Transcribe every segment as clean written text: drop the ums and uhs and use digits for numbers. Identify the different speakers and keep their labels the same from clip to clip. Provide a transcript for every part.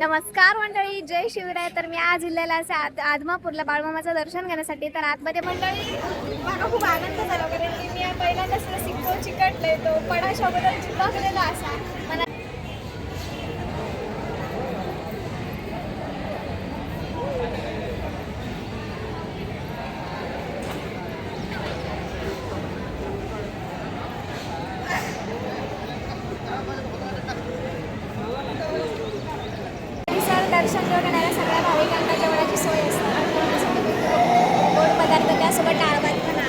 Speaker 1: नमस्कार मंडळी, जय शिवराय. तर मी आज इलेला असे आदमापूरला बाळमामाचं दर्शन घेण्यासाठी. तर आतमध्ये मंडळी मला खूप आनंद झाला, कारण की मी पहिल्यांदाच सिक्को चिकटले तो पडाशाबद्दल चिपकलेला असा मला. दर्शन घेणाऱ्या सगळ्या भाविकांना जेवणाची सोय असते. गोड पदार्थ त्यासोबत डाळ-भात म्हणा.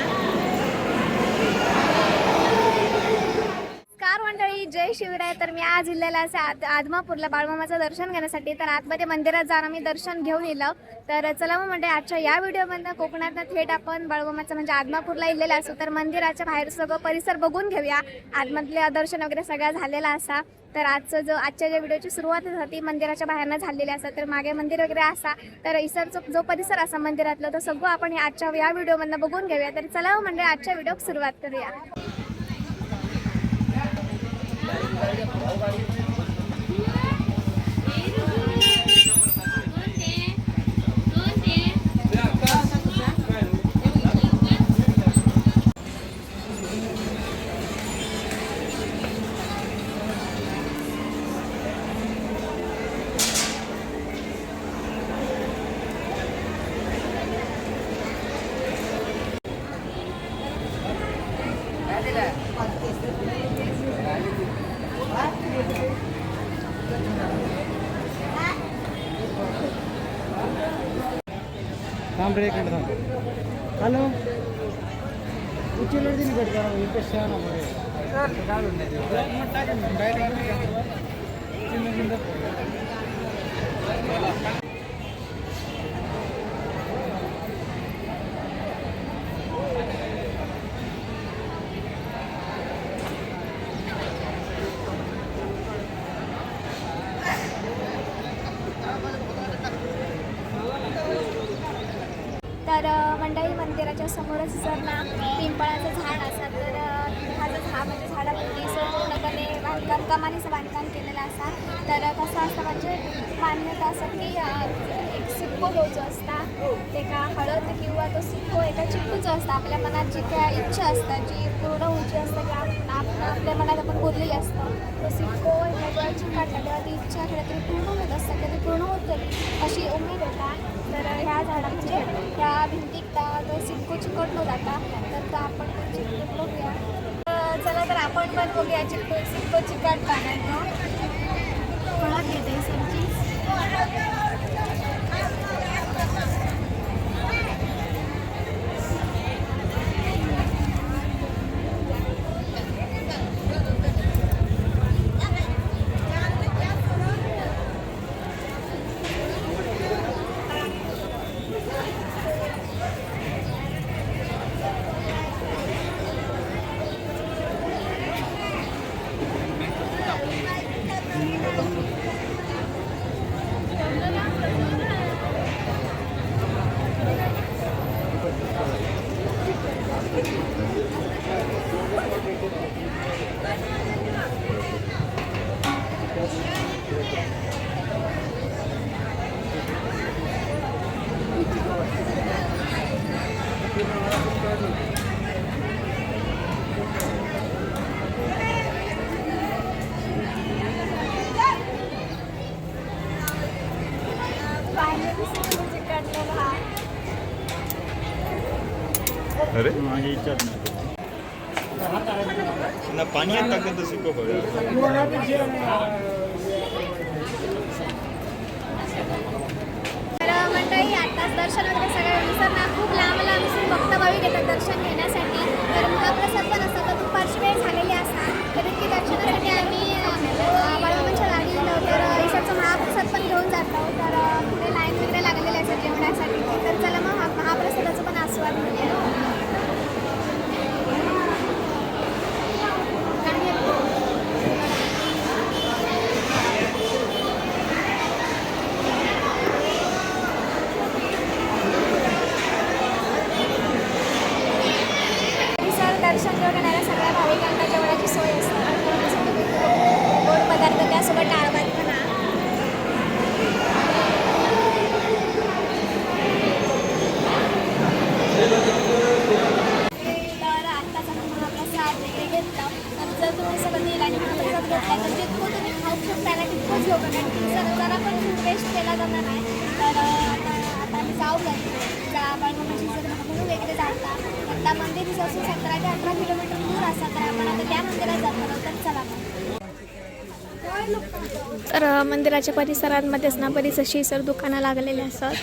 Speaker 1: नमस्कार मंडळी, जय शिवराय. तर मी आज इलेला असे आदमापूरला बाळमामाचं दर्शन घेण्यासाठी. तर आतमध्ये मंदिरात जाणं मी दर्शन घेऊन येलं. तर चला मग म्हणजे आजच्या या व्हिडिओमध्ये कोकणात थेट आपण बाळमामाचं म्हणजे आदमापूरला इलेला असू. तर मंदिराच्या बाहेर सगळं परिसर बघून घेऊया. आतमधले दर्शन वगैरे सगळा झालेला असा. तर आजच्या ज्या व्हिडिओची सुरुवात होती मंदिराच्या बाहेरनं झालेली असा. तर मागे मंदिर वगैरे असा. तर इसरचा जो परिसर असा मंदिरातला तो सगळं आपण आजच्या या व्हिडिओमधनं बघून घेऊया. तर चला म्हणजे आजच्या व्हिडिओ सुरुवात करूया.
Speaker 2: थांब रे, इकडे थांब. हॅलो, उचलून दिली भेट करा इथे शहाणा बरे काय
Speaker 1: तर मंडळी मंदिराच्या समोरच जर ना पिंपळाचं झाड असा. तर पिंपळाचं झाड म्हणजे झाडावरती पूर्णपणे बांधकाम कमानीचं बांधकाम केलेलं असा. तर कसं असतं म्हणजे मान्यता असं की एक सिक्को द्यायचं असता. ते का हळद किंवा तो सिक्को एका चिठ्ठीचं असतं. आपल्या मनात जी काय इच्छा असतात जी पूर्ण उंची असतं की आपल्या मनात आपण बोललेली असतं तो सिक्को जेव्हा चिकटला तेव्हा ती इच्छा तरी पूर्ण होत असतं. कधी पूर्ण होते अशी उमेद होता. तर ह्या झाडा म्हणजे त्या भिंतीत तो सिक्को चिकटलो जाता. तर आपण पण चिकटून बघूया. चला तर आपण पण बघूया सिक्को चिकटताना फळत घेते सब्जी.
Speaker 3: अरे माझी इच्छा ना पाण्यात टाकलं तर सिक्को पडेल.
Speaker 1: तर मंडळी आत्ताच दर्शन वगैरे सगळ्या विसरणार खूप लांब भक्त भाविक येतात दर्शन घेण्यासाठी. तर महाप्रसाद पण असतात. तर दुपारची वेळ झालेली असतात. तर इतकी दर्शनासाठी आम्ही बाळमामाच्या गाडी गेलो. तर इसरचा महाप्रसाद पण घेऊन जातो. तर पुढे लाईन वगैरे लागलेली असतात जेवणासाठी. तर चला मग महाप्रसादाचा पण आस्वाद घेऊया. दर्शन घेणाऱ्या सगळ्या भाविकांना जेवणाची सोय असते. जरा पण फूड वेस्ट केला जाणार नाही. तर आता आम्ही जाऊ बाळूमामाची जर म्हणून वगैरे जातात. आता मंदिर असून 17 ते 18 किलोमीटर दूर असतात. तर आपण आता त्या मंदिरात जातो. तर चला तर मंदिराच्या परिसरांमध्येच ना बरीच अशी सर दुकानं लागलेली असतात.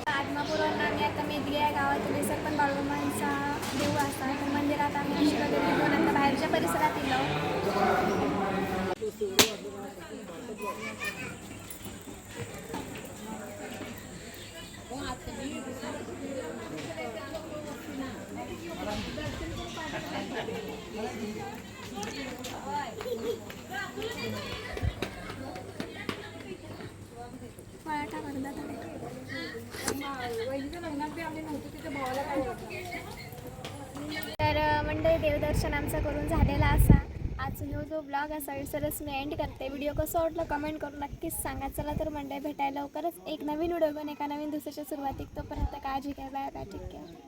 Speaker 1: आदमापूरवरून आम्ही आता मेदगी या गावात परिसर पण बाळूमामांचा देऊळ असतात. तर मंदिरात आम्ही आशीर्वाद घेऊन नंतर बाहेरच्या परिसरात येलो. मराठा वर्धा तर मंडळी देवदर्शन आमचं करून झालेला असा. आज ह्यो जो ब्लॉग असा सरस मी एंड करते. व्हिडिओ कसं वाटलं कमेंट करून नक्कीच सांगा. चला तर मंडळी भेटायला लवकरच एक नवीन व्हिडिओ घेऊन एका नवीन दिवसाच्या सुरुवातीक. तोपर्यंत काळजी घ्या. Bye bye. Take care.